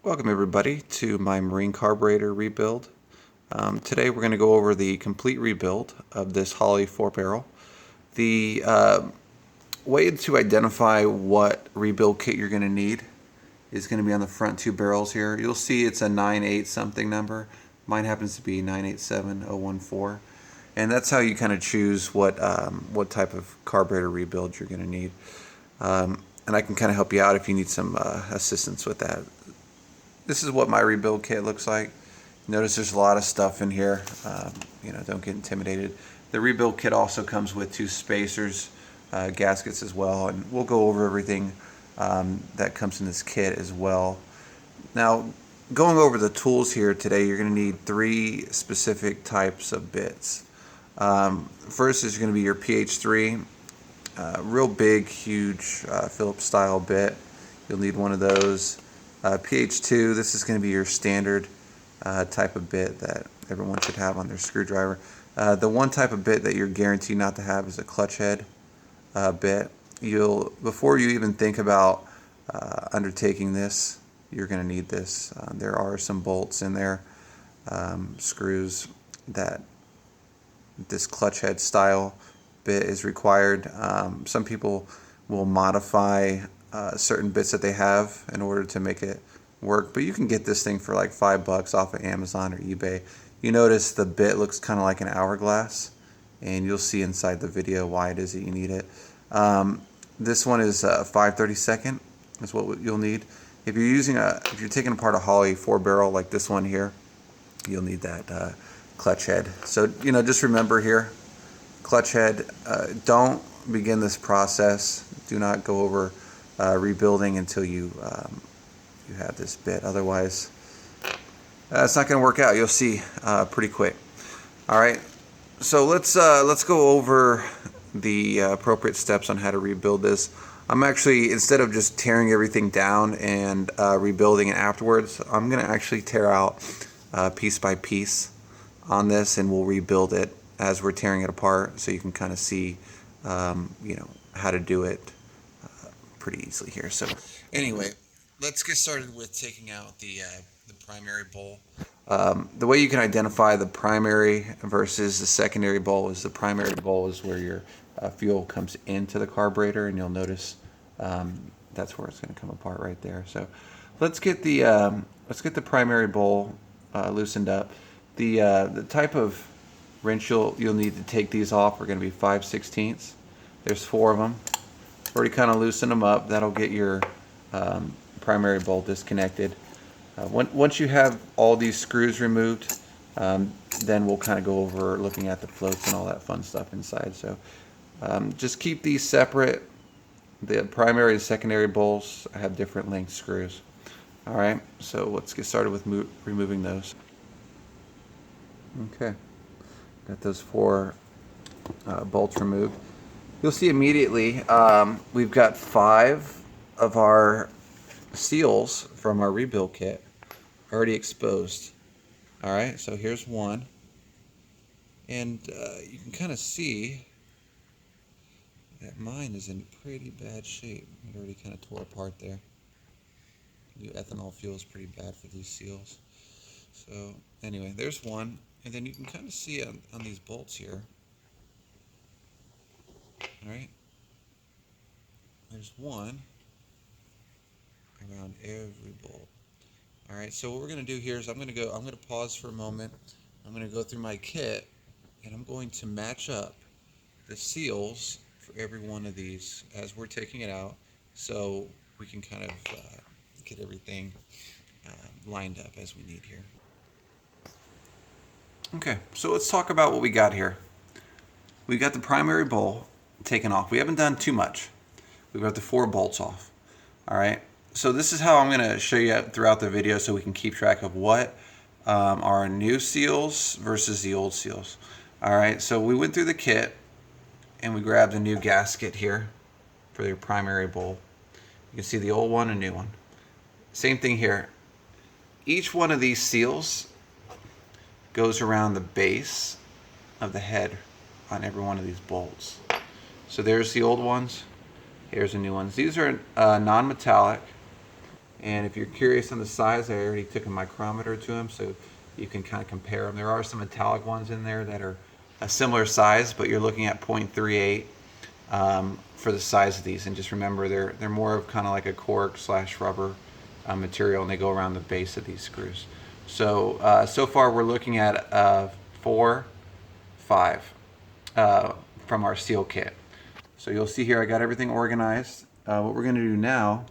Welcome everybody to my marine carburetor rebuild. Today we're going to go over the complete rebuild of this Holley 4-barrel. The way to identify what rebuild kit you're going to need is going to be on the front two barrels here. You'll see it's a 98 something number. Mine happens to be 987014. And that's how you kind of choose what type of carburetor rebuild you're going to need. And I can kind of help you out if you need some assistance with that. This is what my rebuild kit looks like. Notice there's a lot of stuff in here. Don't get intimidated. The rebuild kit also comes with two spacers, gaskets as well, and we'll go over everything that comes in this kit as well. Now, going over the tools here today, you're going to need three specific types of bits. First is going to be your PH3, real big, huge Phillips style bit. You'll need one of those. PH2, this is going to be your standard type of bit that everyone should have on their screwdriver. The one type of bit that you're guaranteed not to have is a clutch head bit. Before you even think about undertaking this, you're going to need this. There are some bolts in there, screws, that this clutch head style bit is required. Some people will modify certain bits that they have in order to make it work, but you can get this thing for like $5 off of Amazon or eBay. You notice the bit looks kind of like an hourglass, and you'll see inside the video why it is that you need it. This one is 5/32 is what you'll need. If you're taking apart a Holley 4-barrel like this one here, you'll need that clutch head. So just remember here, clutch head. Don't begin this process. Do not go over rebuilding until you have this bit. Otherwise, it's not going to work out. You'll see pretty quick. All right. So let's go over the appropriate steps on how to rebuild this. I'm actually, instead of just tearing everything down and rebuilding it afterwards, I'm going to actually tear out piece by piece on this, and we'll rebuild it as we're tearing it apart, so you can kind of see how to do it pretty easily here. So anyway, let's get started with taking out the primary bowl. The way you can identify the primary versus the secondary bowl is the primary bowl is where your fuel comes into the carburetor, and you'll notice that's where it's going to come apart right there. So let's get the primary bowl loosened up. The type of wrench you'll need to take these off are going to be 5/16. There's 4 of them. Already kind of loosen them up. That'll get your primary bowl disconnected. Once you have all these screws removed, then we'll kind of go over looking at the floats and all that fun stuff inside. So just keep these separate. The primary and secondary bowls have different length screws. All right, so let's get started with removing those. Okay, got those 4 bolts removed. You'll see immediately we've got 5 of our seals from our rebuild kit already exposed. All right, so here's one, and you can kind of see that mine is in pretty bad shape. It already kind of tore apart there. New ethanol fuel is pretty bad for these seals. So anyway, there's one, and then you can kind of see on these bolts here. All right, there's one around every bolt. All right, so what we're going to do here is I'm going to pause for a moment. I'm going to go through my kit, and I'm going to match up the seals for every one of these as we're taking it out, so we can kind of get everything lined up as we need here. Okay, so let's talk about what we got here. We got the primary bowl taken off. We haven't done too much. We've got the 4 bolts off. All right, so this is how I'm going to show you throughout the video so we can keep track of what are new seals versus the old seals. All right, so we went through the kit and we grabbed a new gasket here for your primary bowl. You can see the old one and new one. Same thing here. Each one of these seals goes around the base of the head on every one of these bolts. So there's the old ones. Here's the new ones. These are non-metallic. And if you're curious on the size, I already took a micrometer to them, so you can kind of compare them. There are some metallic ones in there that are a similar size, but you're looking at 0.38 for the size of these. And just remember, they're more of kind of like a cork slash rubber material, and they go around the base of these screws. So so far we're looking at 4, 5 from our seal kit. So you'll see here I got everything organized. What we're going to do now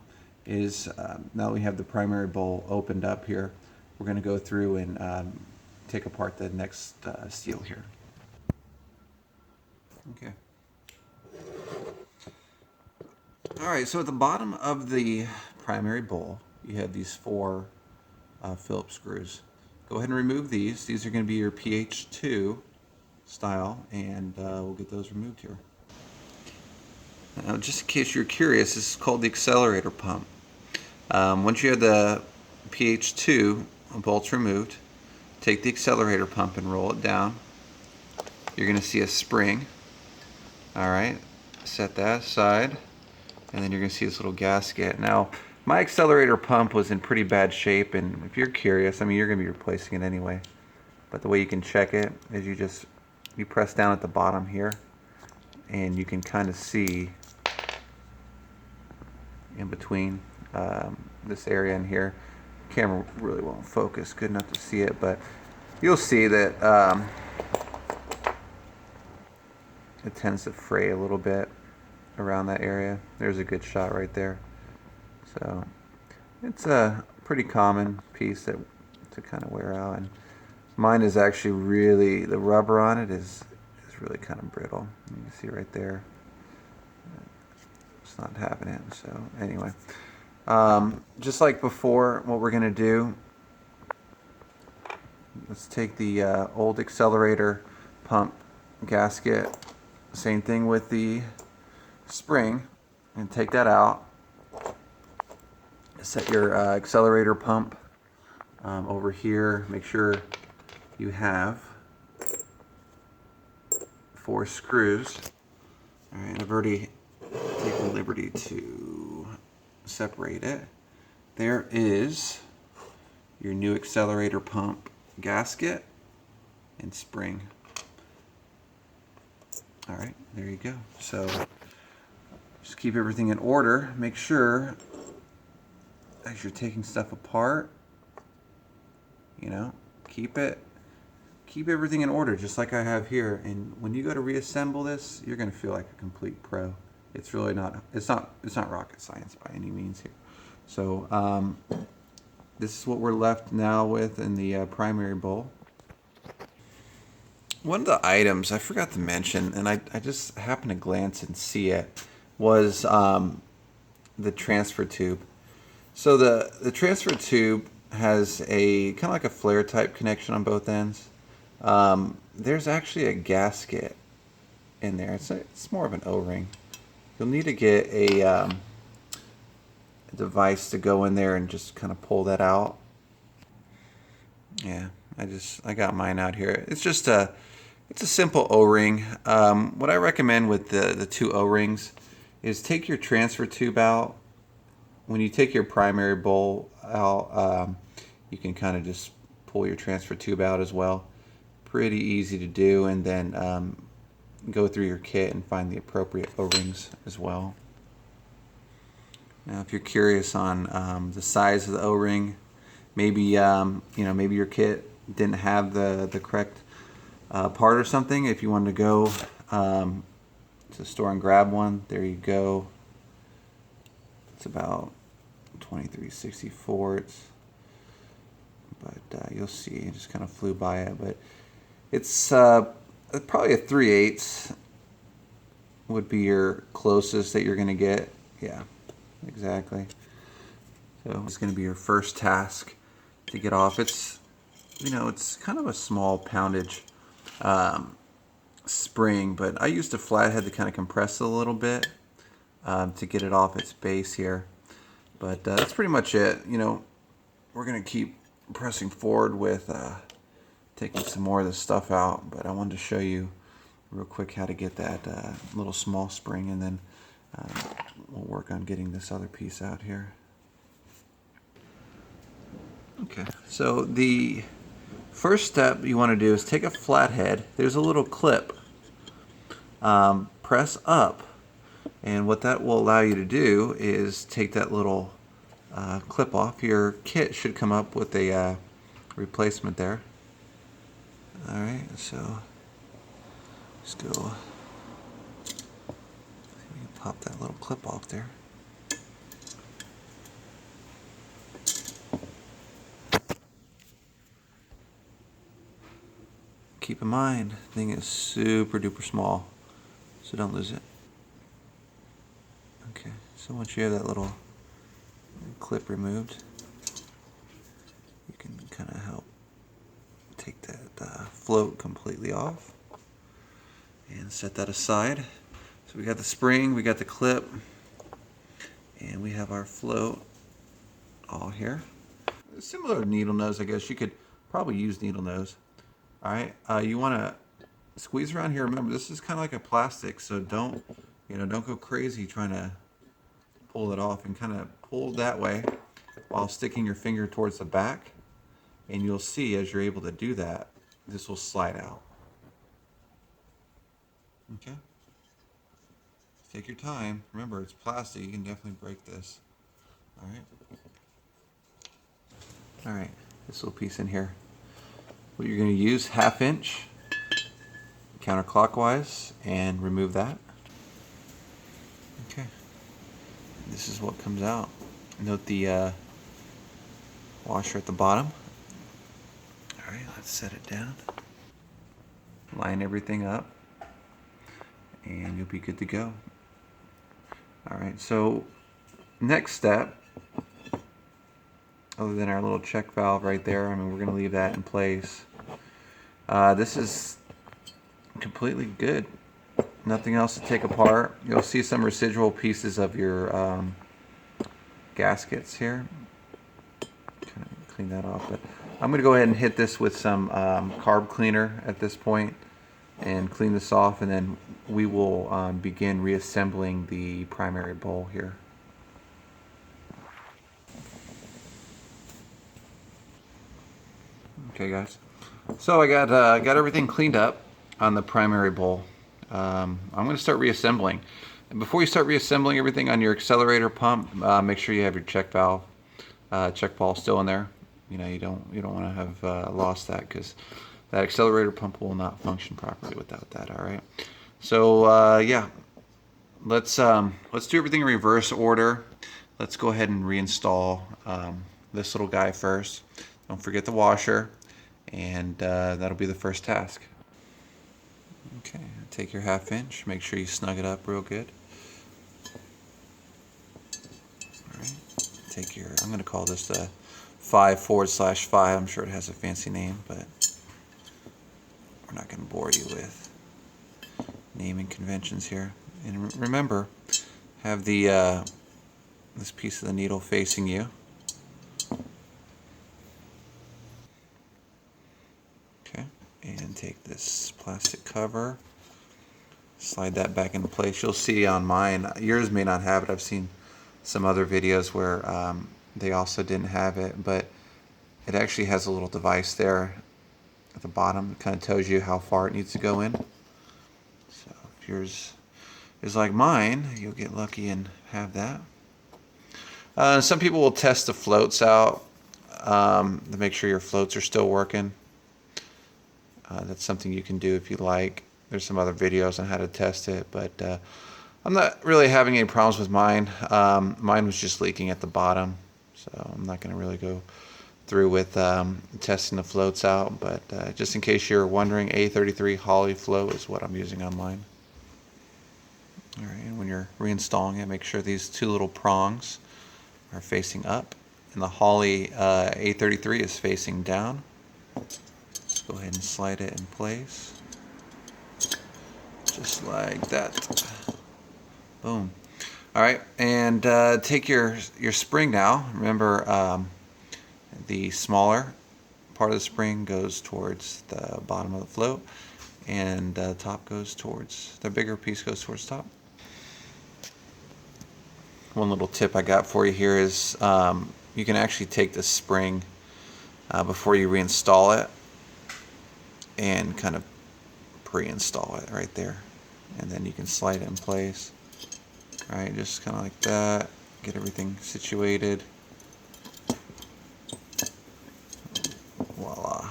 is, now that we have the primary bowl opened up here, we're going to go through and take apart the next seal here. Okay. Alright, so at the bottom of the primary bowl, you have these 4 Phillips screws. Go ahead and remove these. These are going to be your PH2 style, and we'll get those removed here. Now, just in case you're curious, this is called the Accelerator pump. Once you have the PH2 bolts removed, take the Accelerator pump and roll it down. You're going to see a spring. Alright, set that aside, and then you're going to see this little gasket. Now, my Accelerator pump was in pretty bad shape, and if you're curious, I mean, you're going to be replacing it anyway. But the way you can check it is you press down at the bottom here, and you can kind of see in between this area in here. Camera really won't focus good enough to see it, but you'll see that it tends to fray a little bit around that area. There's a good shot right there. So it's a pretty common piece to kind of wear out, and mine is actually really, the rubber on it is really kind of brittle. You can see right there. It's not having it. So anyway, just like before, what we're going to do, let's take the old Accelerator pump gasket, same thing with the spring, and take that out. Set your Accelerator pump over here. Make sure you have 4 screws. All right, I've already taken the liberty to separate it. There is your new Accelerator pump gasket and spring. All right, there you go. So just keep everything in order. Make sure as you're taking stuff apart, you know, keep everything in order, just like I have here. And when you go to reassemble this, you're going to feel like a complete pro. It's really not. It's not rocket science by any means here. So this is what we're left now with in the primary bowl. One of the items I forgot to mention, and I just happened to glance and see it, was the transfer tube. So the transfer tube has a kind of like a flare type connection on both ends. There's actually a gasket in there. It's more of an O-ring. You'll need to get a device to go in there and just kind of pull that out. Yeah, I got mine out here. It's a simple O-ring. What I recommend with the 2 O-rings is take your transfer tube out. When you take your primary bowl out, you can kind of just pull your transfer tube out as well. Pretty easy to do, and then go through your kit and find the appropriate O-rings as well. Now, if you're curious on the size of the O-ring, maybe maybe your kit didn't have the correct part or something. If you wanted to go to the store and grab one, there you go. It's about 23/64. But you'll see, I just kind of flew by it. But it's probably a 3/8 would be your closest that you're going to get. Yeah, exactly. So it's going to be your first task to get off. It's kind of a small poundage spring, but I used a flathead to kind of compress it a little bit to get it off its base here. But that's pretty much it. We're going to keep pressing forward with taking some more of this stuff out, but I wanted to show you real quick how to get that little small spring, and then we'll work on getting this other piece out here. Okay, so the first step you want to do is take a flathead. There's a little clip. Press up, and what that will allow you to do is take that little clip off. Your kit should come up with a replacement there. Alright, so let's go. Pop that little clip off there. Keep in mind, the thing is super duper small, so don't lose it. Okay, so once you have that little clip removed, you can kind of help take that float completely off and set that aside. So we got the spring, we got the clip, and we have our float all here. Similar to needle nose, I guess. You could probably use needle nose. Alright, you want to squeeze around here. Remember, this is kind of like a plastic, so don't go crazy trying to pull it off, and kind of pull that way while sticking your finger towards the back, and you'll see as you're able to do that, this will slide out. Okay? Take your time. Remember, it's plastic. You can definitely break this. Alright? Alright, this little piece in here. What you're going to use, 1/2 inch counterclockwise, and remove that. Okay. This is what comes out. Note the washer at the bottom. Alright, let's set it down. Line everything up, and you'll be good to go. Alright, so next step, other than our little check valve right there, I mean, we're going to leave that in place. This is completely good. Nothing else to take apart. You'll see some residual pieces of your gaskets here. Kind of clean that off, but I'm going to go ahead and hit this with some carb cleaner at this point and clean this off, and then we will begin reassembling the primary bowl here. Okay, guys. So I got everything cleaned up on the primary bowl. I'm going to start reassembling. And before you start reassembling everything on your accelerator pump, make sure you have your check valve, check ball still in there. You know, you don't want to have lost that, because that accelerator pump will not function properly without that. All right. So yeah, let's do everything in reverse order. Let's go ahead and reinstall this little guy first. Don't forget the washer, and that'll be the first task. Okay, take your 1/2 inch, make sure you snug it up real good. Alright, take your, I'm going to call this the 5/5. I'm sure it has a fancy name, but we're not going to bore you with naming conventions here. And remember, have the this piece of the needle facing you. And take this plastic cover, slide that back into place. You'll see on mine, yours may not have it. I've seen some other videos where they also didn't have it, but it actually has a little device there at the bottom. It kind of tells you how far it needs to go in. So if yours is like mine, you'll get lucky and have that. Some people will test the floats out to make sure your floats are still working. That's something you can do if you like. There's some other videos on how to test it, but I'm not really having any problems with mine. Mine was just leaking at the bottom, so I'm not going to really go through with testing the floats out, but just in case you're wondering, A33 Holley float is what I'm using on mine. Alright, and when you're reinstalling it, make sure these two little prongs are facing up, and the Holley A33 is facing down. Go ahead and slide it in place, just like that. Boom. All right, and take your spring now. Remember, the smaller part of the spring goes towards the bottom of the float, and the top goes towards, the bigger piece goes towards the top. One little tip I got for you here is you can actually take the spring before you reinstall it, and kind of pre-install it right there. And then you can slide it in place. Alright, just kind of like that. Get everything situated. Voila.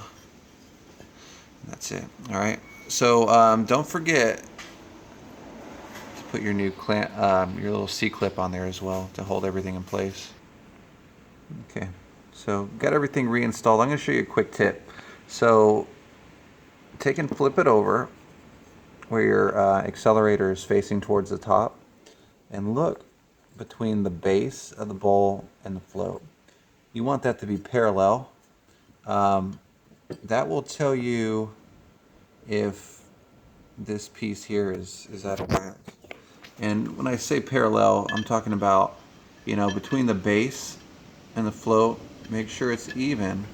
That's it. Alright, so don't forget to put your new clamp, your little C-clip on there as well to hold everything in place. Okay, so got everything reinstalled. I'm going to show you a quick tip. So take and flip it over where your accelerator is facing towards the top, and look between the base of the bowl and the float. You want that to be parallel. That will tell you if this piece here is out of whack. And when I say parallel, I'm talking about, you know, between the base and the float, make sure it's even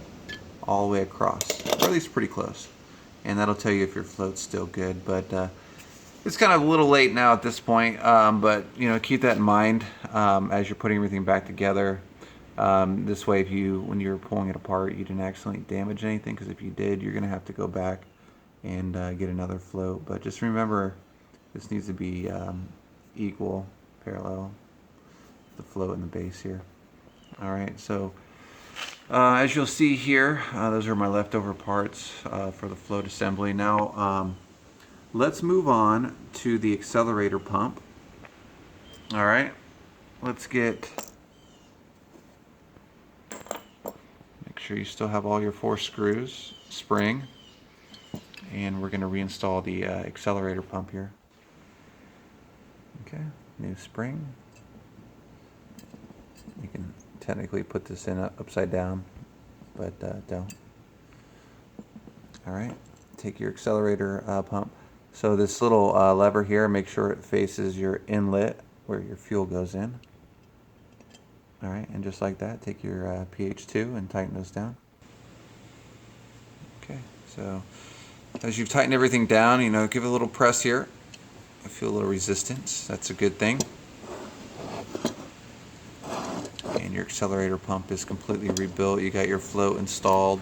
all the way across, or at least pretty close. And that'll tell you if your float's still good. But it's kind of a little late now at this point, but you know, keep that in mind as you're putting everything back together. This way, when you're pulling it apart, you didn't accidentally damage anything, because if you did, you're going to have to go back and get another float. But just remember, this needs to be equal, parallel, the float and the base here. All right, so as you'll see here, those are my leftover parts for the float assembly. Now, let's move on to the accelerator pump. All right, let's make sure you still have all your 4 screws, spring, and we're going to reinstall the accelerator pump here. Okay, new spring. You can technically put this in upside down, but don't. All right, take your accelerator pump. So this little lever here, make sure it faces your inlet where your fuel goes in. All right, and just like that, take your pH2 and tighten those down. Okay, so as you've tightened everything down, you know, give it a little press here. I feel a little resistance. That's a good thing. And your accelerator pump is completely rebuilt. You got your float installed.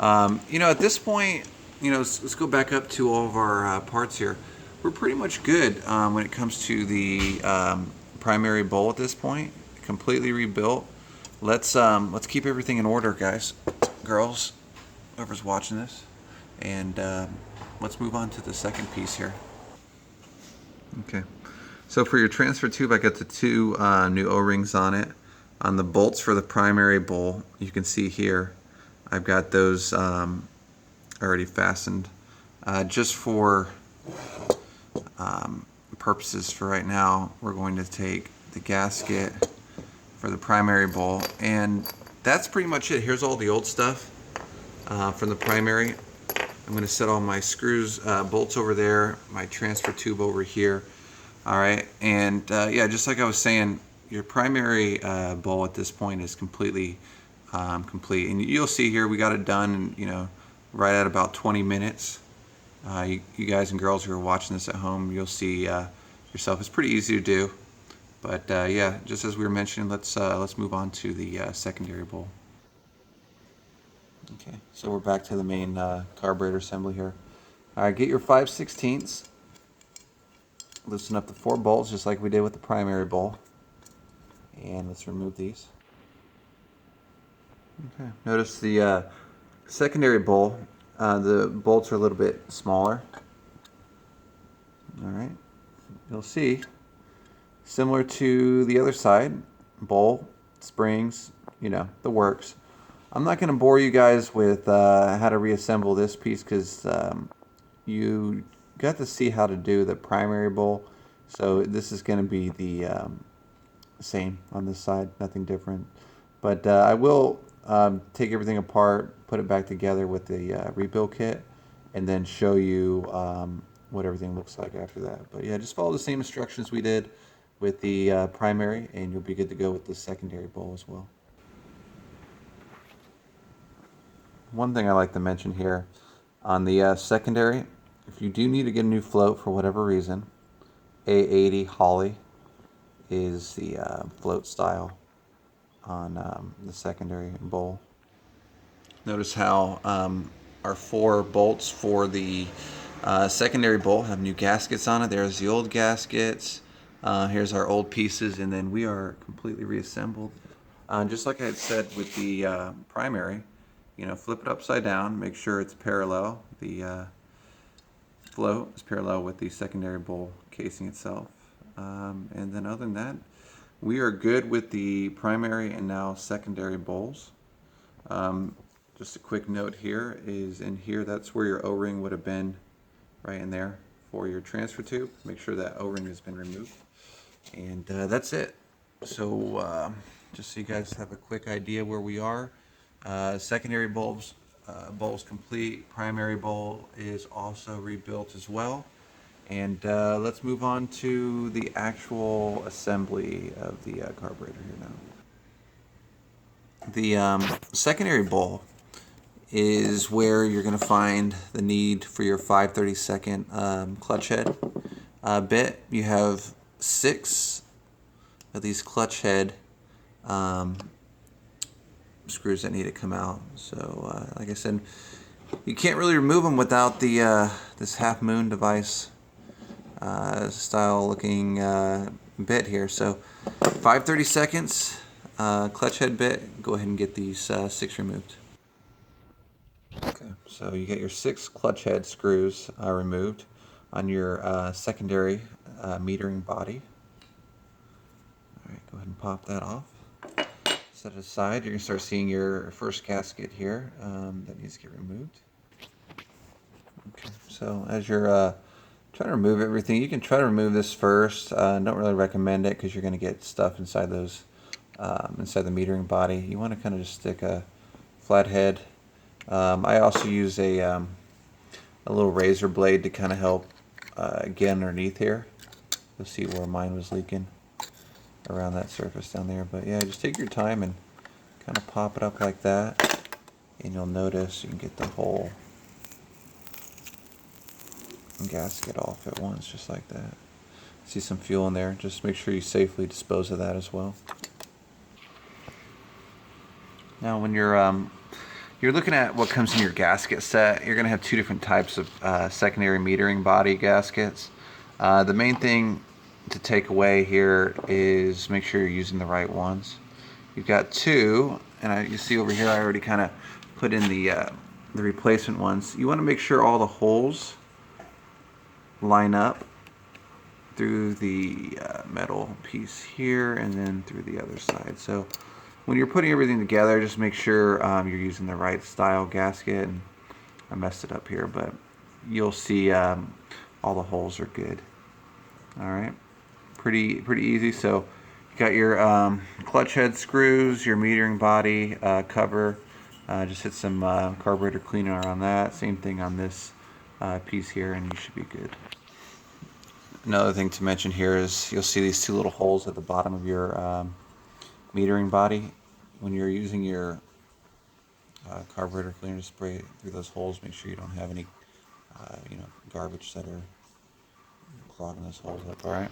You know, at this point, you know, let's go back up to all of our parts here. We're pretty much good when it comes to the primary bowl at this point. Completely rebuilt. Let's keep everything in order, guys, girls, whoever's watching this, and let's move on to the second piece here. Okay, so for your transfer tube, I got the 2 new O-rings on it. On the bolts for the primary bowl, you can see here, I've got those already fastened. Just for purposes for right now, we're going to take the gasket for the primary bowl, and that's pretty much it. Here's all the old stuff from the primary. I'm going to set all my screws, bolts over there, my transfer tube over here. All right, and yeah, just like I was saying, your primary bowl at this point is completely complete, and you'll see here we got it done, you know, right at about 20 minutes. You guys and girls who are watching this at home, you'll see yourself. It's pretty easy to do, but yeah, just as we were mentioning, let's move on to the secondary bowl. Okay, so we're back to the main carburetor assembly here. All right, get your 5/16. Loosen up the 4 bolts just like we did with the primary bowl. And let's remove these. Okay, notice the secondary bowl, the bolts are a little bit smaller. All right, you'll see, similar to the other side, bowl, springs, you know, the works. I'm not going to bore you guys with how to reassemble this piece, because you got to see how to do the primary bowl. So this is going to be the same on this side, nothing different. But I will take everything apart, put it back together with the rebuild kit, and then show you what everything looks like after that. But yeah, just follow the same instructions we did with the primary, and you'll be good to go with the secondary bowl as well. One thing I like to mention here on the secondary, if you do need to get a new float for whatever reason, A80 Holley is the float style on the secondary bowl. Notice how our 4 bolts for the secondary bolt have new gaskets on it. There's the old gaskets. Here's our old pieces, and then we are completely reassembled. Just like I had said with the primary, flip it upside down, make sure it's parallel. The float is parallel with the secondary bowl casing itself. And then other than that, we are good with the primary and now secondary bowls. Just a quick note here is in here, that's where your O-ring would have been, right in there for your transfer tube. Make sure that O-ring has been removed. And that's it. So just so you guys have a quick idea where we are. Secondary bowls complete. Primary bowl is also rebuilt as well. And let's move on to the actual assembly of the carburetor here now. The secondary bowl is where you're going to find the need for your 5/32 clutch head bit. You have 6 of these clutch head screws that need to come out. So like I said, you can't really remove them without the this half moon device style looking bit here. So 5/32 clutch head bit. Go ahead and get these 6 removed. Okay, so you get your 6 clutch head screws removed on your secondary metering body. All right, go ahead and pop that off. Set it aside. You're going to start seeing your first gasket here that needs to get removed. Okay, so as you're trying to remove everything, you can try to remove this first. Don't really recommend it because you're going to get stuff inside those inside the metering body. You want to kind of just stick a flat head. I also use a little razor blade to kind of help get underneath here. You'll see where mine was leaking around that surface down there. But yeah, just take your time and kind of pop it up like that, and you'll notice you can get the whole gasket off at once, just like that. See some fuel in there. Just make sure you safely dispose of that as well. Now when you're looking at what comes in your gasket set, you're going to have 2 different types of secondary metering body gaskets. The main thing to take away here is make sure you're using the right ones. You've got 2, and you see over here I already kind of put in the replacement ones. You want to make sure all the holes line up through the metal piece here and then through the other side. So when you're putting everything together, just make sure you're using the right style gasket. And I messed it up here, but you'll see all the holes are good. All right, pretty easy. So you got your clutch head screws, your metering body cover. Just hit some carburetor cleaner on that. Same thing on this piece here, and you should be good. Another thing to mention here is you'll see these 2 little holes at the bottom of your metering body. When you're using your carburetor cleaner to spray through those holes, make sure you don't have any garbage that are clogging those holes up. All right.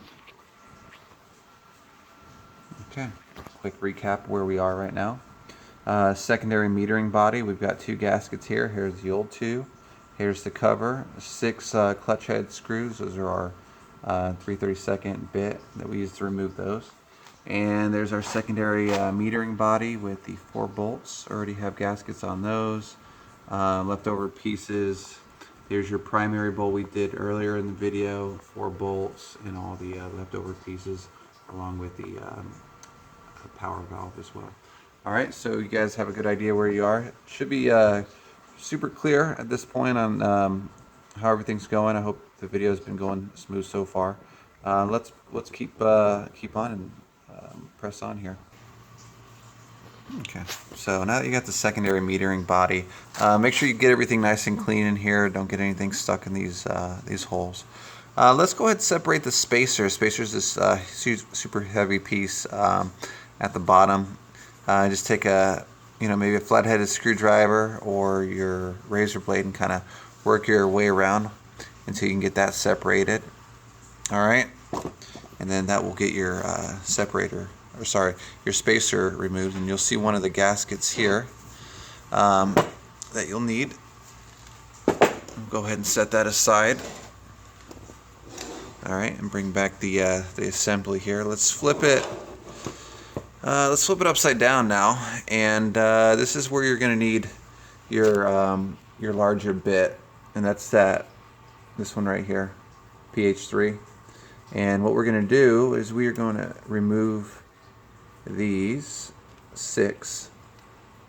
Okay. Quick recap where we are right now. Secondary metering body. We've got 2 gaskets here. Here's the old 2. Here's the cover. 6 clutch head screws. Those are our 3/32 bit that we use to remove those. And there's our secondary metering body with the 4 bolts. Already have gaskets on those. Leftover pieces. There's your primary bowl we did earlier in the video. 4 bolts and all the leftover pieces, along with the power valve as well. All right, so you guys have a good idea where you are. It should be super clear at this point on how everything's going. I hope the video has been going smooth so far. Let's keep on and press on here. Okay, so now that you got the secondary metering body, make sure you get everything nice and clean in here. Don't get anything stuck in these holes. Let's go ahead and separate the spacer. Spacer's this super heavy piece at the bottom. Just take maybe a flat-headed screwdriver or your razor blade and kind of work your way around until you can get that separated. All right, and then that will get your your spacer removed, and you'll see one of the gaskets here that you'll need. We'll go ahead and set that aside. All right, and bring back the assembly here. Let's flip it. Let's flip it upside down now, and this is where you're going to need your larger bit, and that's this one right here, PH3. And what we're going to do is we are going to remove these 6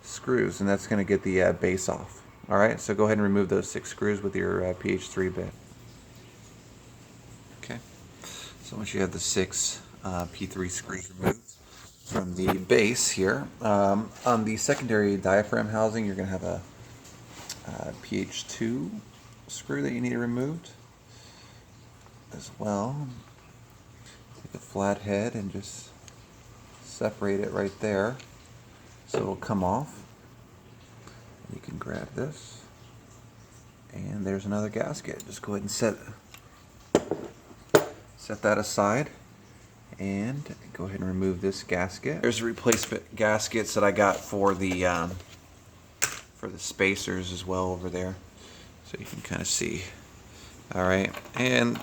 screws, and that's going to get the base off. All right, so go ahead and remove those 6 screws with your PH3 bit. Okay, so once you have the 6 P3 screws removed from the base here, on the secondary diaphragm housing, you're going to have a PH2 screw that you need removed as well. Take a flat head and just separate it right there so it'll come off. You can grab this, and there's another gasket. Just go ahead and set that aside, and go ahead and remove this gasket. There's the replacement gaskets that I got for the spacers as well over there, so you can kind of see. All right, and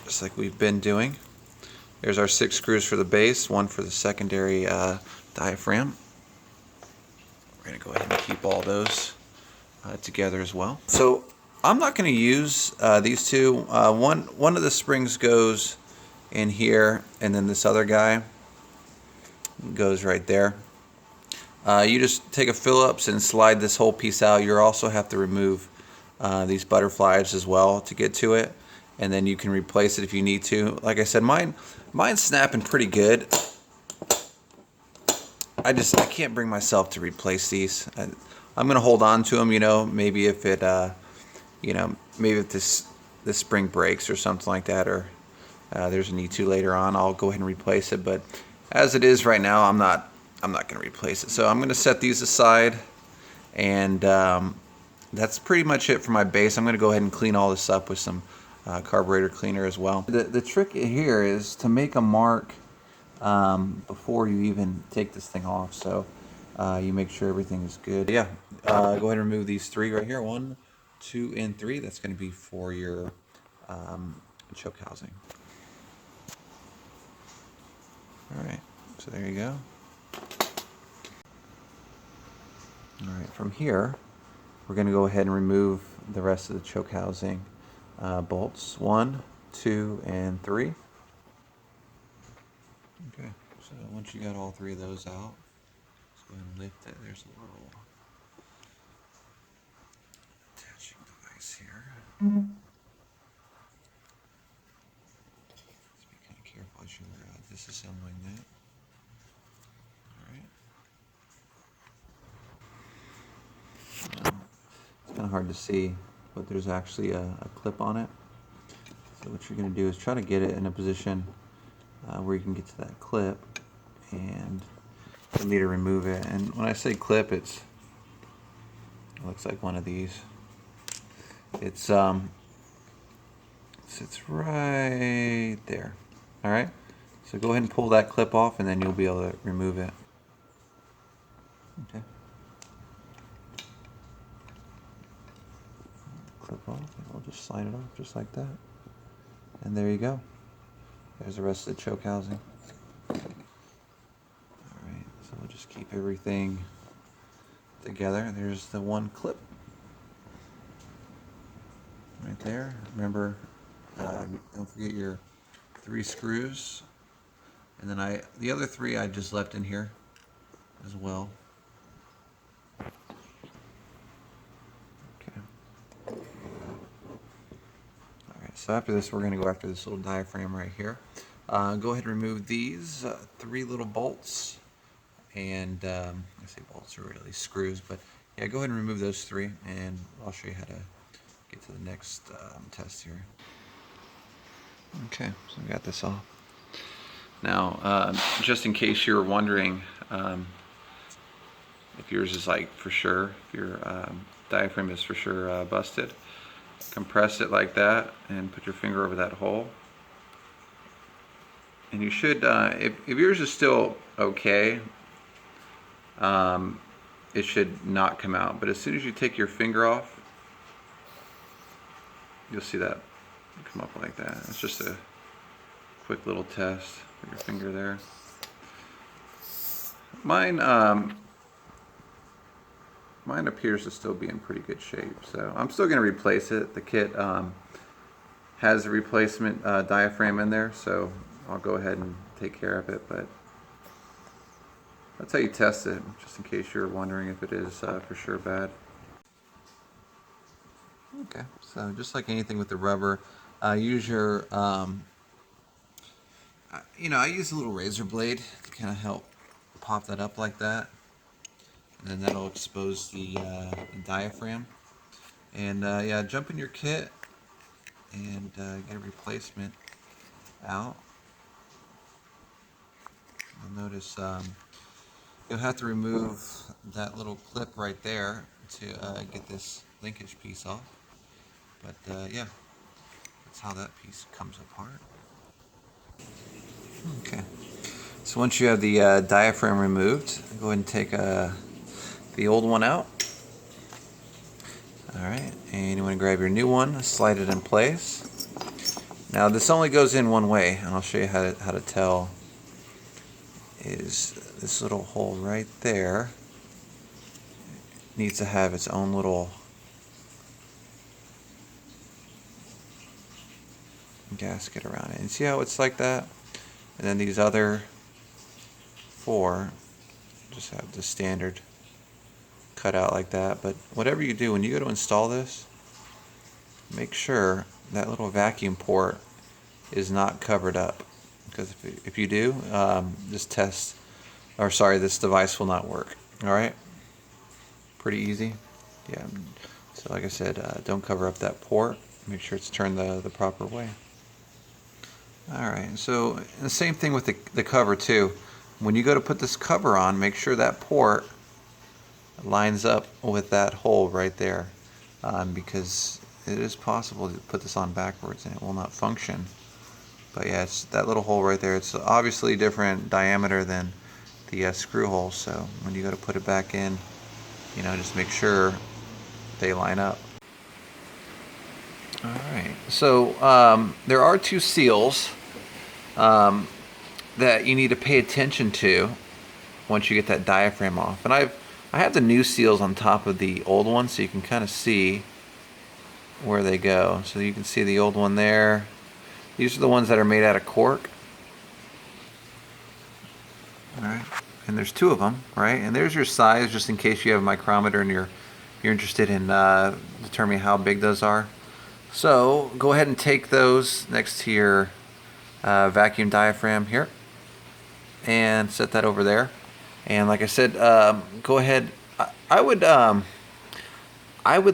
just like we've been doing, there's our 6 screws for the base, 1 for the secondary diaphragm. We're going to go ahead and keep all those together as well. So I'm not going to use these two. One of the springs goes in here, and then this other guy goes right there. You just take a Phillips and slide this whole piece out. You also have to remove these butterflies as well to get to it, and then you can replace it if you need to. Like I said, mine's snapping pretty good. I can't bring myself to replace these. I'm gonna hold on to them. Maybe if it, maybe if this spring breaks or something like that, or there's a need to later on, I'll go ahead and replace it. But as it is right now, I'm not gonna replace it. So I'm gonna set these aside, and that's pretty much it for my base. I'm gonna go ahead and clean all this up with some carburetor cleaner as well. The trick here is to make a mark before you even take this thing off, so you make sure everything is good. Yeah, go ahead and remove these 3 right here, 1, 2, and 3. That's going to be for your choke housing. All right, so there you go. All right, from here, we're going to go ahead and remove the rest of the choke housing bolts, 1, 2, and 3. Okay, so once you got all 3 of those out, let's go ahead and lift it. There's a little attaching device here. Just be kind of careful as you're disassembling that. Alright. It's kind of hard to see, but there's actually a clip on it. So what you're going to do is try to get it in a position where you can get to that clip, and you'll need to remove it. And when I say clip, it looks like one of these. It sits right there. All right, so go ahead and pull that clip off, and then you'll be able to remove it. Okay. Clip off, and we'll just slide it off just like that. And there you go. There's the rest of the choke housing. Alright, so we'll just keep everything together. There's the one clip right there. Remember, don't forget your 3 screws. And then the other 3 I just left in here as well. So after this, we're going to go after this little diaphragm right here. Go ahead and remove these 3 little bolts, and I say bolts are really screws, but yeah, go ahead and remove those 3, and I'll show you how to get to the next test here. Okay, so we got this off. Now, just in case you're wondering if yours is like for sure, if your diaphragm is for sure busted, compress it like that and put your finger over that hole, and you should, if yours is still okay, it should not come out. But as soon as you take your finger off, you'll see that come up like that. It's just a quick little test. Put your finger there. Mine appears to still be in pretty good shape, so I'm still going to replace it. The kit has a replacement diaphragm in there, so I'll go ahead and take care of it. But that's how you test it, just in case you're wondering if it is for sure bad. Okay, so just like anything with the rubber, use your, I use a little razor blade to kind of help pop that up like that, and then that'll expose the diaphragm. And yeah, jump in your kit and get a replacement out. You'll notice you'll have to remove that little clip right there to get this linkage piece off. But yeah, that's how that piece comes apart. Okay, so once you have the diaphragm removed, go ahead and take the old one out. Alright, and you want to grab your new one, slide it in place. Now this only goes in one way, and I'll show you how to tell. Is this little hole right there needs to have its own little gasket around it. And see how it's like that? And then these other four just have the standard cut out like that. But whatever you do, when you go to install this, make sure that little vacuum port is not covered up, because if you do, this device will not work. Alright, pretty easy. Yeah, so like I said, don't cover up that port. Make sure it's turned the proper way. Alright, so the same thing with the cover too. When you go to put this cover on, make sure that port lines up with that hole right there, because it is possible to put this on backwards and it will not function. But yeah, it's that little hole right there. It's obviously different diameter than the screw hole, so when you go to put it back in, just make sure they line up. Alright, so there are two seals that you need to pay attention to once you get that diaphragm off. And I have the new seals on top of the old one, so you can kind of see where they go. So you can see the old one there. These are the ones that are made out of cork. Alright, and there's two of them, right? And there's your size, just in case you have a micrometer and you're interested in determining how big those are. So go ahead and take those next to your vacuum diaphragm here and set that over there. And like I said, go ahead. I would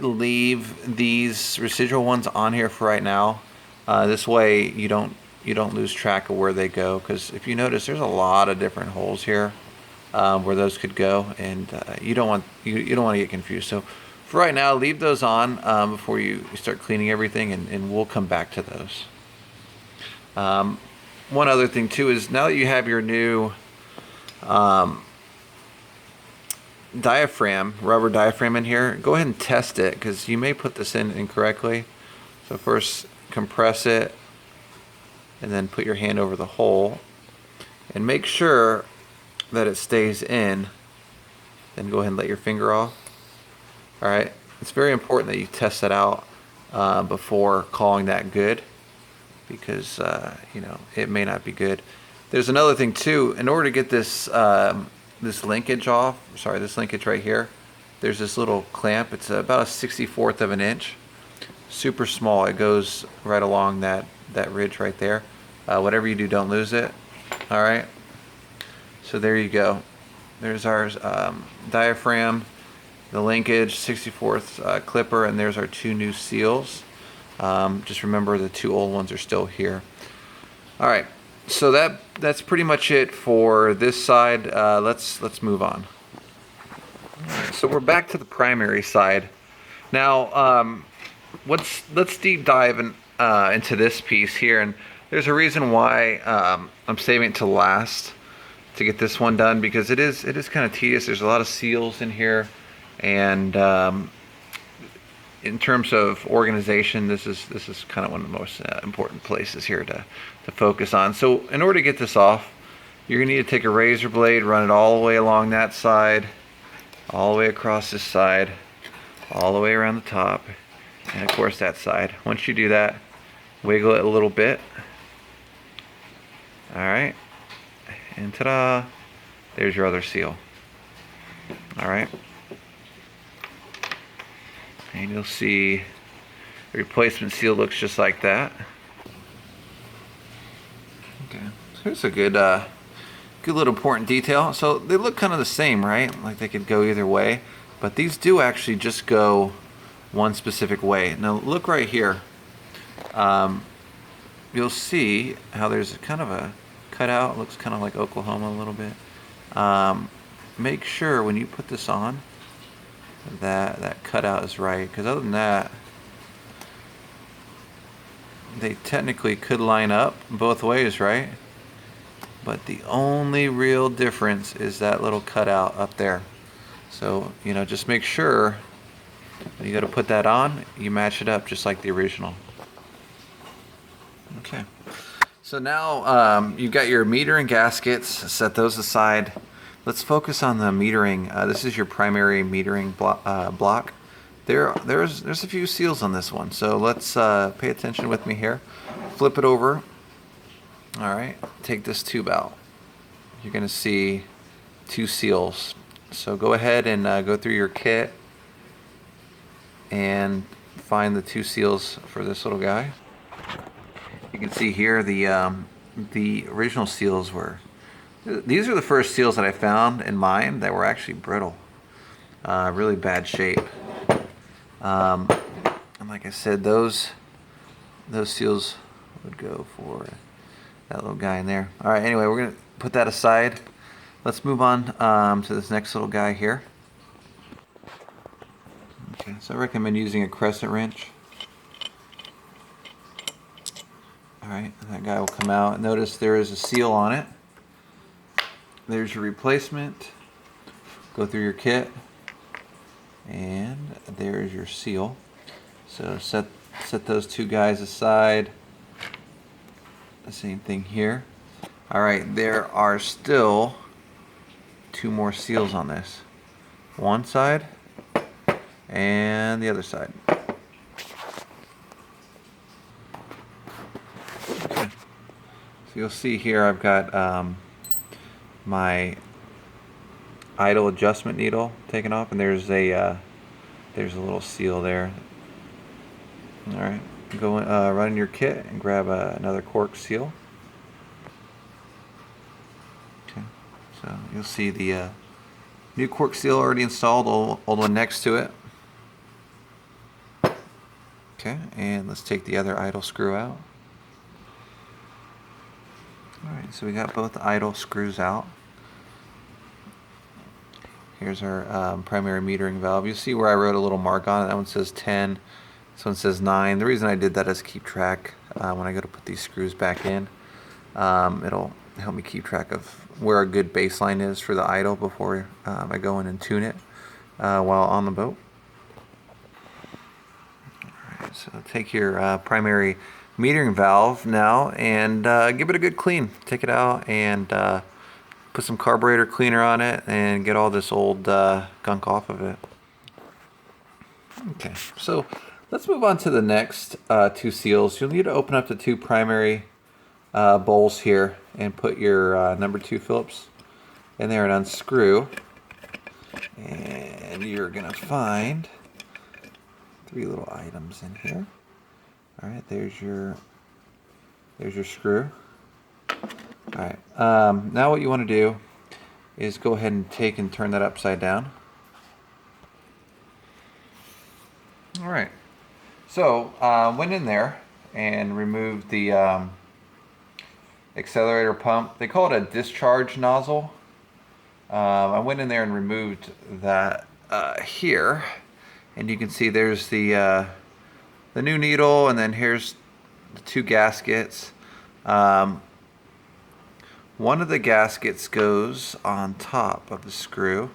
leave these residual ones on here for right now. This way you don't lose track of where they go, because if you notice, there's a lot of different holes here where those could go, and you don't want to get confused. So for right now, leave those on before you start cleaning everything, and we'll come back to those. One other thing too is, now that you have your new rubber diaphragm in here, go ahead and test it, because you may put this in incorrectly. So first compress it, and then put your hand over the hole and make sure that it stays in. Then go ahead and let your finger off. Alright, it's very important that you test that out before calling that good, because it may not be good. There's another thing too. In order to get this this linkage off, this linkage right here, there's this little clamp. It's about a 1/64 of an inch, super small. It goes right along that ridge right there. Whatever you do, don't lose it. All right, so there you go. There's our diaphragm, the linkage, 1/64 clipper, and there's our two new seals. Just remember, the two old ones are still here. All right, so that's pretty much it for this side. Let's move on. Right, so we're back to the primary side now. Let's deep dive into this piece here, and there's a reason why I'm saving it to last. to get this one done, because it is kind of tedious. There's a lot of seals in here, and in terms of organization, this is kind of one of the most important places here to focus on. So in order to get this off, you're gonna need to take a razor blade, run it all the way along that side, all the way across this side, all the way around the top, and of course that side. Once you do that, wiggle it a little bit. All right, and ta-da, there's your other seal. All right, and you'll see the replacement seal looks just like that. Okay, so here's a good little important detail. So they look kind of the same, right? Like they could go either way, but these do actually just go one specific way. Now look right here. You'll see how there's kind of a cutout. It looks kind of like Oklahoma a little bit. Make sure when you put this on that cutout is right, because other than that, they technically could line up both ways, right? But the only real difference is that little cutout up there. So, you know, just make sure when you go to put that on, you match it up just like the original. Okay. So now you've got your meter and gaskets, set those aside. Let's focus on the metering. This is your primary metering block. There's a few seals on this one, so let's pay attention with me here. Flip it over. All right, take this tube out. You're gonna see 2 seals. So go ahead and go through your kit and find the 2 seals for this little guy. You can see here the original seals were, these are the first seals that I found in mine that were actually brittle, really bad shape. And like I said, those seals would go for that little guy in there. All right, anyway, we're gonna put that aside. Let's move on to this next little guy here. Okay, so I recommend using a crescent wrench. All right, that guy will come out. Notice there is a seal on it. There's your replacement. Go through your kit, and there's your seal. So set those 2 guys aside. The same thing here. All right, there are still 2 more seals on this. One side and the other side. Okay. So you'll see here I've got my idle adjustment needle taken off, and there's a little seal there. All right, go run in your kit and grab another cork seal. Okay, so you'll see the new cork seal already installed, old one next to it. Okay, and let's take the other idle screw out. All right, so we got both idle screws out. Here's our primary metering valve. You see where I wrote a little mark on it. That one says 10. This one says 9. The reason I did that is keep track when I go to put these screws back in. It'll help me keep track of where a good baseline is for the idle before I go in and tune it while on the boat. Alright, so take your primary metering valve now and give it a good clean. Take it out and put some carburetor cleaner on it and get all this old gunk off of it. Okay, so let's move on to the next 2 seals. You'll need to open up the 2 primary bowls here and put your number 2 Phillips in there and unscrew. And you're gonna find 3 little items in here. All right, there's your screw. All right, now what you want to do is go ahead and take and turn that upside down. All right, so went in there and removed the accelerator pump. They call it a discharge nozzle. I went in there and removed that here, and you can see there's the new needle, and then here's the 2 gaskets. one of the gaskets goes on top of the screw,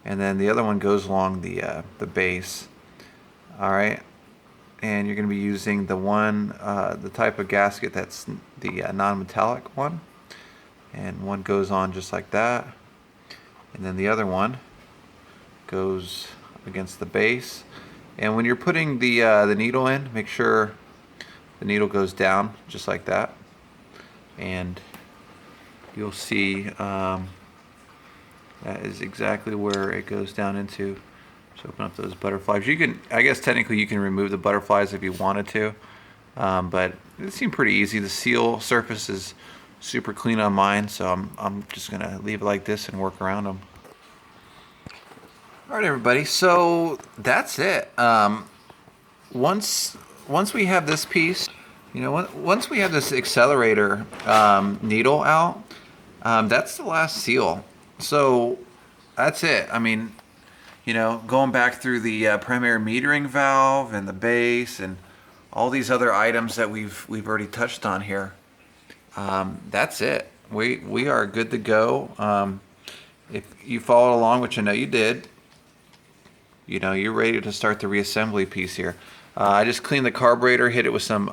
and then the other one goes along the base. All right, and you're going to be using the type of gasket that's the non-metallic one, and one goes on just like that, and then the other one goes against the base. And when you're putting the needle in, make sure the needle goes down just like that, and you'll see that is exactly where it goes down into. Just open up those butterflies. You can, I guess technically you can remove the butterflies if you wanted to, but it seemed pretty easy. The seal surface is super clean on mine, so I'm just gonna leave it like this and work around them. All right, everybody. So that's it. Once we have this piece, once we have this accelerator needle out, that's the last seal. So that's it. I mean, going back through the primary metering valve and the base and all these other items that we've already touched on here. That's it. We are good to go. If you followed along, which I know you did, you're ready to start the reassembly piece here. I just cleaned the carburetor, hit it with some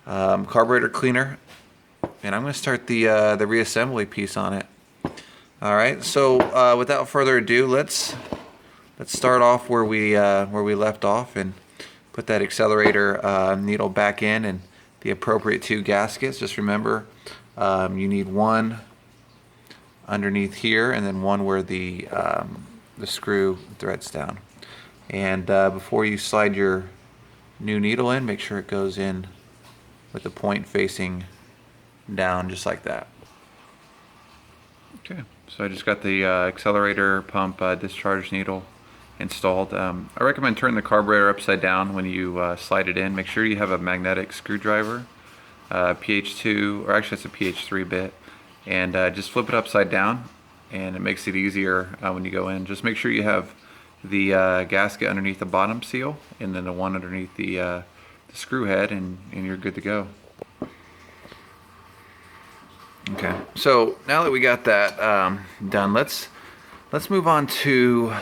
carburetor cleaner, and I'm going to start the reassembly piece on it. All right. So without further ado, let's start off where we left off and put that accelerator needle back in and the appropriate 2 gaskets. Just remember, you need one underneath here and then one where the screw threads down. And before you slide your new needle in, make sure it goes in with the point facing down, just like that. Okay, so I just got the accelerator pump discharge needle installed. I recommend turning the carburetor upside down when you slide it in. Make sure you have a magnetic screwdriver, PH2, or actually it's a PH3 bit, and just flip it upside down, and it makes it easier when you go in. Just make sure you have the gasket underneath the bottom seal and then the one underneath the screw head, and you're good to go. Okay, so now that we got that done, let's move on to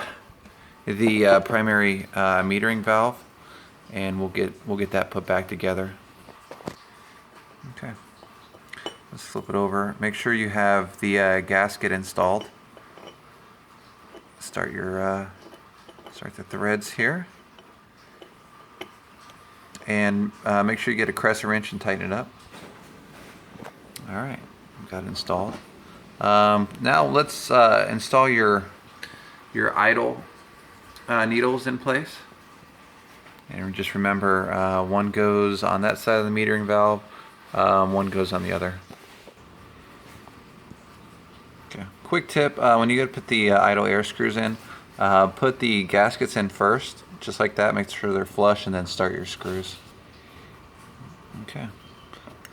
the primary metering valve, and we'll get that put back together. Okay, let's flip it over. Make sure you have the gasket installed. Start the threads here, and make sure you get a crescent wrench and tighten it up. All right, got it installed. Now let's install your idle needles in place. And just remember, one goes on that side of the metering valve, one goes on the other. Okay. Quick tip, when you go to put the idle air screws in, put the gaskets in first, just like that. Make sure they're flush, and then start your screws. Okay,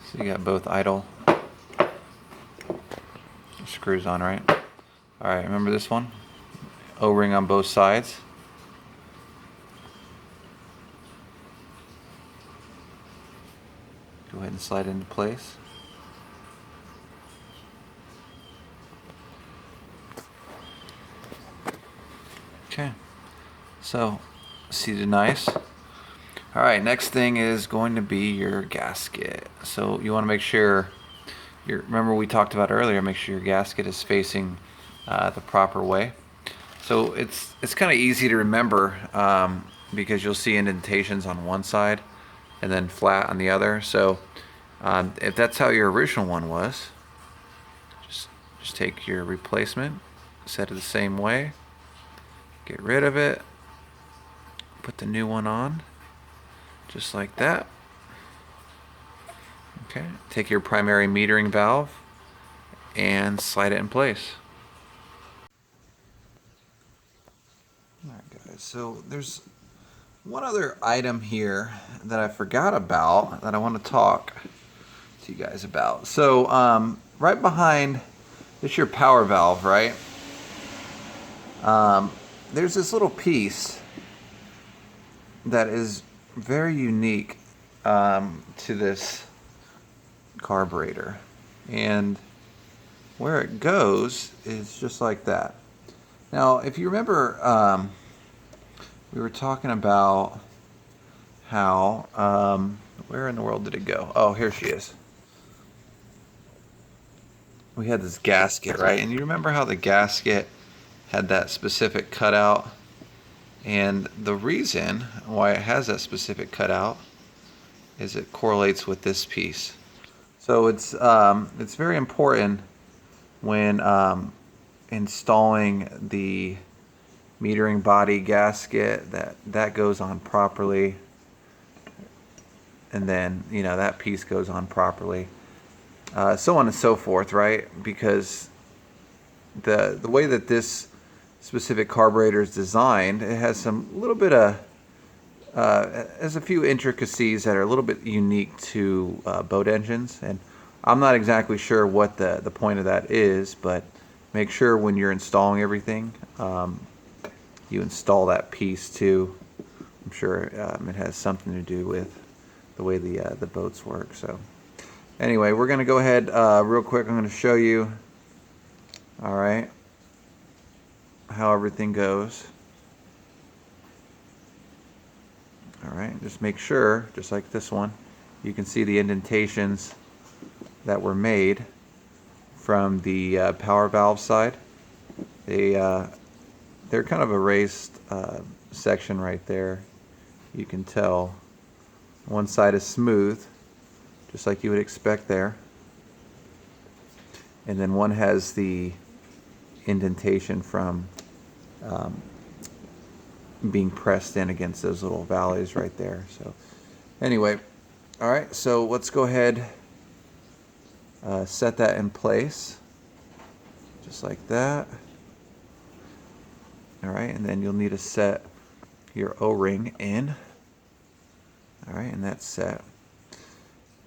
so you got both idle screws on, right? All right, remember this one? O-ring on both sides. Go ahead and slide it into place. Okay, so seated nice. All right, next thing is going to be your gasket. So you want to make sure remember we talked about earlier, make sure your gasket is facing the proper way. So it's kind of easy to remember because you'll see indentations on one side and then flat on the other. So if that's how your original one was, just take your replacement, set it the same way, get rid of it, put the new one on, just like that. Okay, take your primary metering valve and slide it in place. Alright guys, so there's one other item here that I forgot about that I want to talk to you guys about. So right behind this, your power valve, right? There's this little piece that is very unique to this carburetor. and where it goes is just like that. Now, if you remember, we were talking about how, where in the world did it go? Oh, here she is. We had this gasket, right? And you remember how the gasket had that specific cutout? And the reason why it has that specific cutout is it correlates with this piece. So it's very important when installing the metering body gasket that goes on properly, and then that piece goes on properly, so on and so forth, right? Because the way that this specific carburetor is designed, it has some little bit of has a few intricacies that are a little bit unique to boat engines, and I'm not exactly sure what the point of that is, but make sure when you're installing everything, you install that piece too. I'm sure it has something to do with the way the boats work. So anyway, we're going to go ahead real quick. I'm going to show you, all right, how everything goes. All right, just make sure, just like this one, you can see the indentations that were made from the power valve side. They're kind of a raised section right there. You can tell one side is smooth, just like you would expect there, and then one has the indentation from being pressed in against those little valleys right there. So anyway, all right, so let's go ahead, set that in place just like that. All right, and then you'll need to set your O-ring in. All right, and that's set.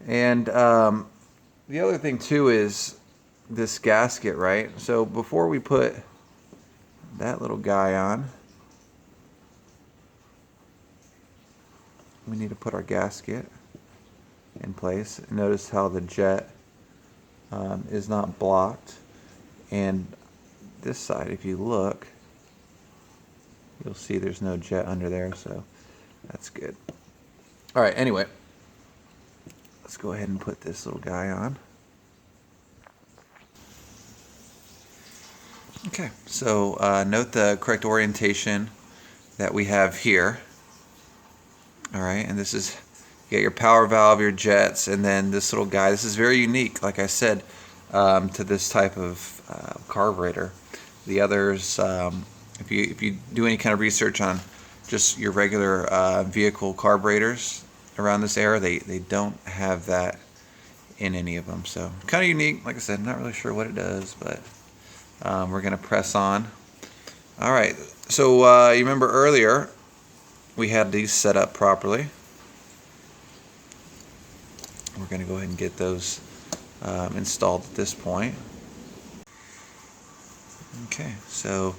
And the other thing too is this gasket, right? So before we put that little guy on, we need to put our gasket in place. Notice how the jet is not blocked, and this side, if you look, you'll see there's no jet under there, so that's good. All right, anyway, let's go ahead and put this little guy on. Okay, so note the correct orientation that we have here. All right, and this is, you got your power valve, your jets, and then this little guy. This is very unique, like I said, to this type of carburetor. The others, if you do any kind of research on just your regular vehicle carburetors around this era, they don't have that in any of them. So kind of unique. Like I said, not really sure what it does, but we're going to press on. All right, so you remember earlier we had these set up properly. We're going to go ahead and get those installed at this point. Okay, so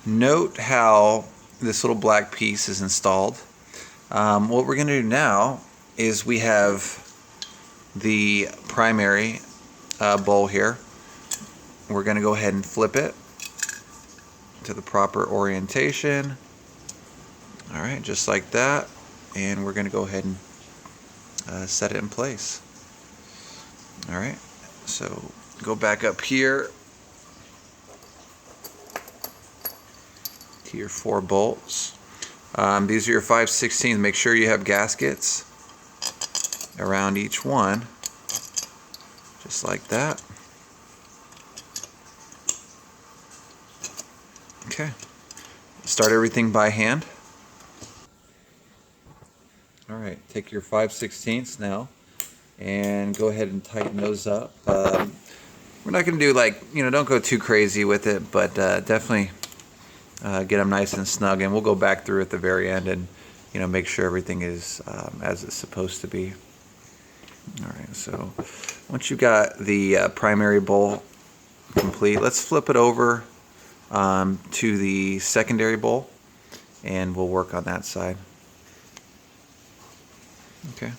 note how this little black piece is installed. What we're going to do now is we have the primary bowl here. We're going to go ahead and flip it to the proper orientation. All right, just like that. And we're going to go ahead and set it in place. All right, so go back up here to your 4 bolts. These are your 5/16. Make sure you have gaskets around each one, just like that. Okay, start everything by hand. All right, take your 5/16 now and go ahead and tighten those up. We're not going to do don't go too crazy with it, but definitely get them nice and snug, and we'll go back through at the very end and make sure everything is as it's supposed to be. All right, so once you got the primary bowl complete, let's flip it over to the secondary bowl, and we'll work on that side. Okay,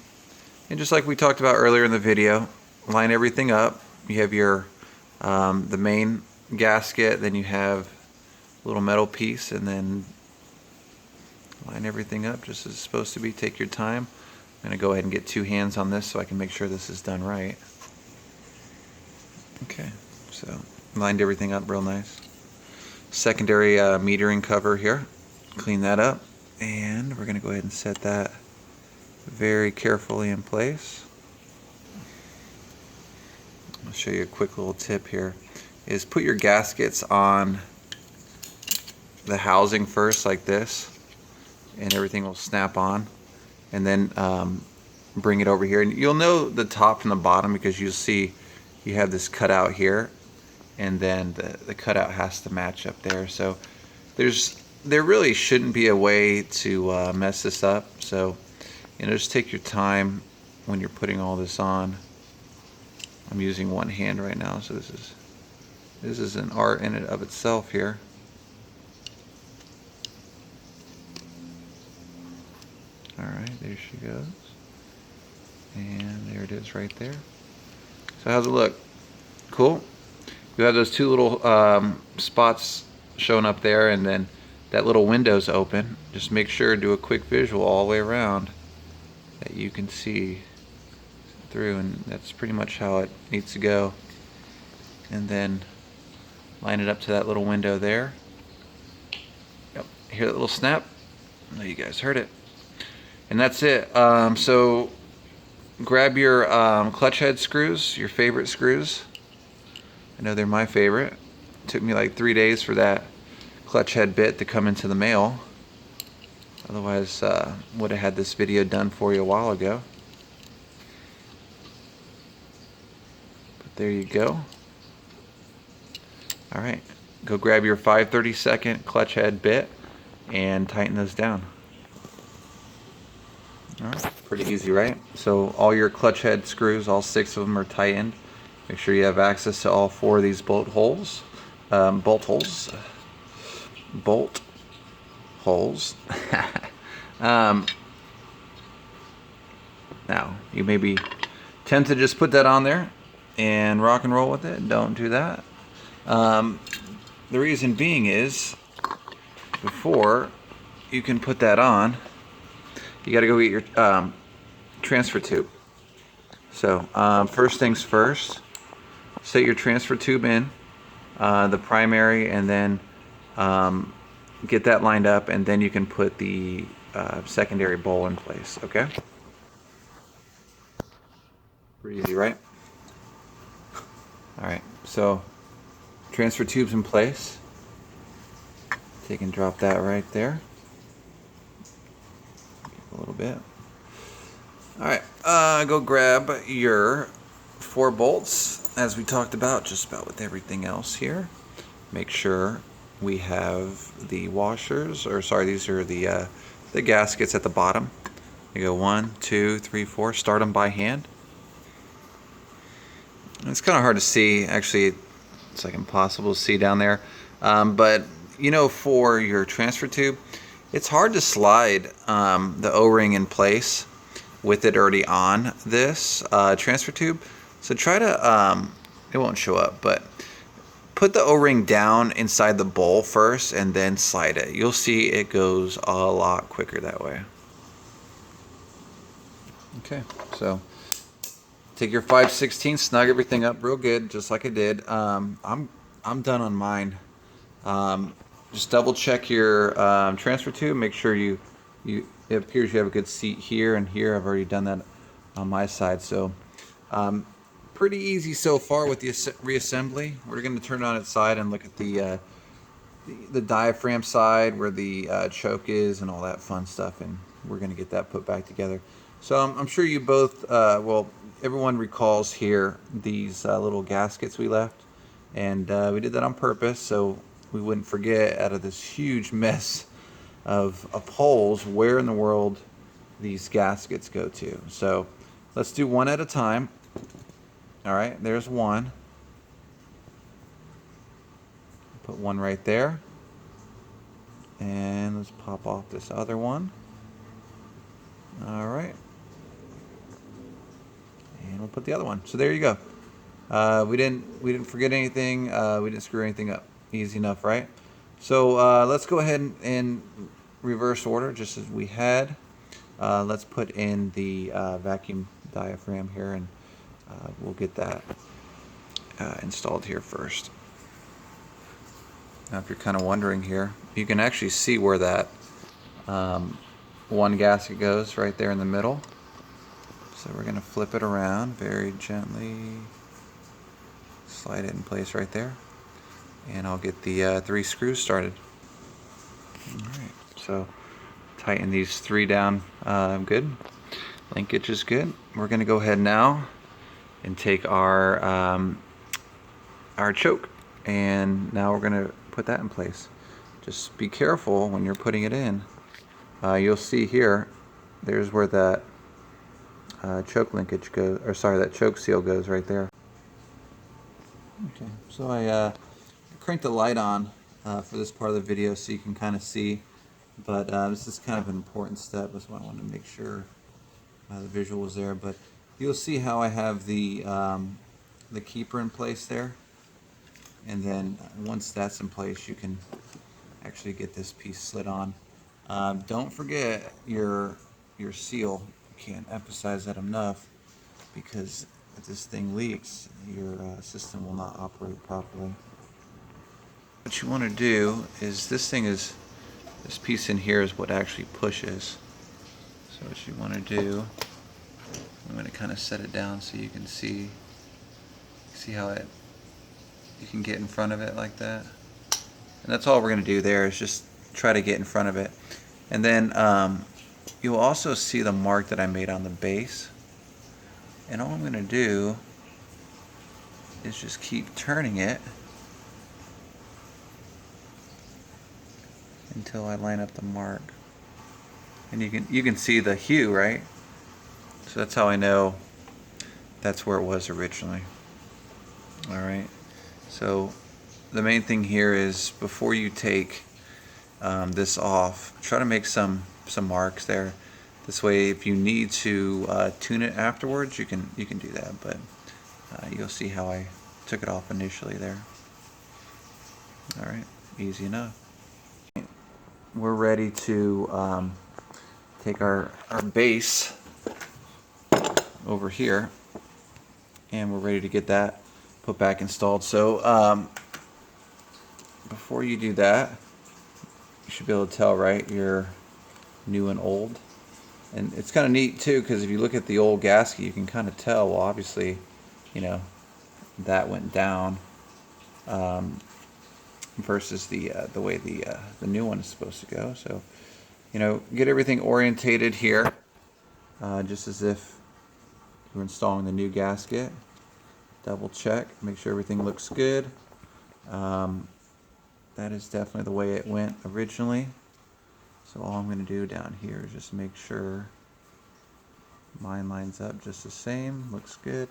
and just like we talked about earlier in the video, line everything up You have your the main gasket, then you have a little metal piece, and then line everything up just as it's supposed to be. Take your time. I'm going to go ahead and get 2 hands on this so I can make sure this is done right. Okay, so lined everything up real nice. Secondary metering cover here. Clean that up, and we're going to go ahead and set that very carefully in place. I'll show you a quick little tip here. Is put your gaskets on the housing first like this, and everything will snap on, and then bring it over here, and you'll know the top from the bottom because you'll see you have this cutout here, and then the cutout has to match up there. So there really shouldn't be a way to mess this up. So just take your time when you're putting all this on. I'm using one hand right now, so this is an art in and of itself here. Alright, there she goes. And there it is right there. So how's it look? Cool? You have those 2 little spots showing up there, and then that little window's open. Just make sure to do a quick visual all the way around that you can see through, and that's pretty much how it needs to go. And then line it up to that little window there. Yep. Hear that little snap? I know you guys heard it. And that's it. So grab your clutch head screws, your favorite screws. I know they're my favorite. It took me like 3 days for that clutch head bit to come into the mail. Otherwise, would have had this video done for you a while ago. But there you go. Alright, go grab your 5/32 clutch head bit and tighten those down. Alright, pretty easy, right? So all your clutch head screws, all 6 of them are tightened. Make sure you have access to all 4 of these bolt holes. Now, you may be tempted to just put that on there and rock and roll with it. Don't do that. The reason being is, before you can put that on, you got to go get your transfer tube. So first things first, set your transfer tube in, the primary, and then get that lined up, and then you can put the secondary bowl in place. Okay? Pretty easy, right? Alright, so transfer tube's in place. Take and drop that right there. A little bit. Alright, go grab your 4 bolts, as we talked about, just about with everything else here. Make sure we have the washers, or sorry, these are the gaskets at the bottom. You go 1, 2, 3, 4. Start them by hand. It's kind of hard to see. Actually, it's like impossible to see down there. But for your transfer tube, it's hard to slide the O-ring in place with it already on this transfer tube. So try to, it won't show up, but put the O-ring down inside the bowl first and then slide it. You'll see it goes a lot quicker that way. Okay, so take your 5/16, snug everything up real good, just like I did. I'm done on mine. Just double check your transfer tube. Make sure it appears you have a good seat here and here. I've already done that on my side. So pretty easy so far with the reassembly. We're going to turn it on its side and look at the diaphragm side where the choke is and all that fun stuff, and we're going to get that put back together. So I'm sure you both, everyone recalls here these little gaskets we left, and we did that on purpose so we wouldn't forget, out of this huge mess of holes, where in the world these gaskets go to. So let's do one at a time. Alright, there's one. Put one right there. And let's pop off this other one. Alright. And we'll put the other one. So there you go. We didn't forget anything. We didn't screw anything up. Easy enough, right? So let's go ahead and reverse order just as we had. Let's put in the vacuum diaphragm here, and we'll get that installed here first. Now, if you're kind of wondering here, you can actually see where that one gasket goes right there in the middle. So we're going to flip it around very gently, slide it in place right there, and I'll get the 3 screws started. Alright, so tighten these 3 down good. Linkage is good. We're going to go ahead now and take our choke, and now we're going to put that in place. Just be careful when you're putting it in. You'll see here, there's where that choke linkage goes, or sorry, that choke seal goes right there. Okay, so I cranked the light on for this part of the video so you can kind of see, but this is kind of an important step. That's why I wanted to make sure the visual was there. But you'll see how I have the keeper in place there, and then once that's in place, you can actually get this piece slid on. Don't forget your seal. Can't emphasize that enough, because if this thing leaks, your system will not operate properly. What you want to do is this piece in here is what actually pushes. So what you want to do, I'm going to kind of set it down so you can see how you can get in front of it like that. And that's all we're going to do there, is just try to get in front of it. And then you'll also see the mark that I made on the base. And all I'm going to do is just keep turning it until I line up the mark. And you can see the hue, right? So that's how I know that's where it was originally. Alright, so the main thing here is, before you take this off, try to make some marks there. This way, if you need to tune it afterwards, you can do that. But you'll see how I took it off initially there. All right, easy enough. We're ready to take our base over here, and we're ready to get that put back installed. So before you do that, you should be able to tell, right, you're new and old. And it's kind of neat too, because if you look at the old gasket, you can kind of tell, well, obviously, you know, that went down versus the way the new one is supposed to go. So, you know, get everything orientated here, just as if you're installing the new gasket. Double check, make sure everything looks good. That is definitely the way it went originally. So all I'm going to do down here is just make sure mine lines up just the same. Looks good.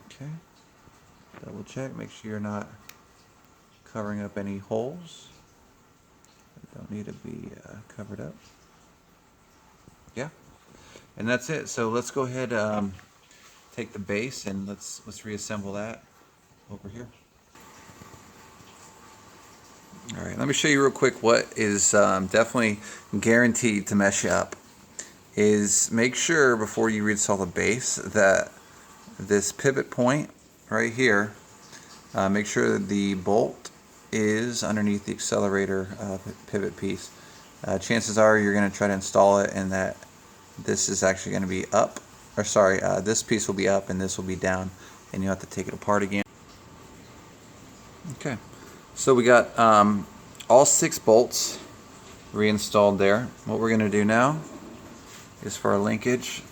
Okay. Double check, make sure you're not covering up any holes that don't need to be covered up. Yeah. And that's it. So let's go ahead, take the base, and let's reassemble that over here. Alright, let me show you real quick what is definitely guaranteed to mess you up. Is make sure before you reinstall the base that this pivot point right here, make sure that the bolt is underneath the accelerator pivot piece. Chances are you're going to try to install it and that this is actually going to be up, or sorry, this piece will be up and this will be down, and you'll have to take it apart again. Okay. So we got all 6 bolts reinstalled there. What we're going to do now is, for our linkage,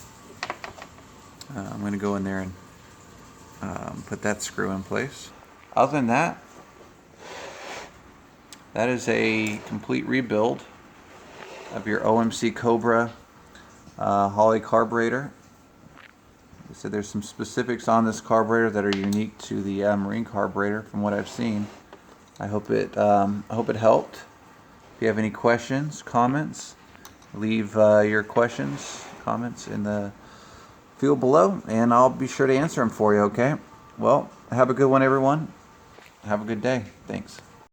I'm going to go in there and put that screw in place. Other than that, that is a complete rebuild of your OMC Cobra Holley carburetor. So there's some specifics on this carburetor that are unique to the marine carburetor from what I've seen. I hope it helped. If you have any questions, comments, leave your questions, comments in the feel below, and I'll be sure to answer them for you, okay? Well, have a good one, everyone. Have a good day. Thanks.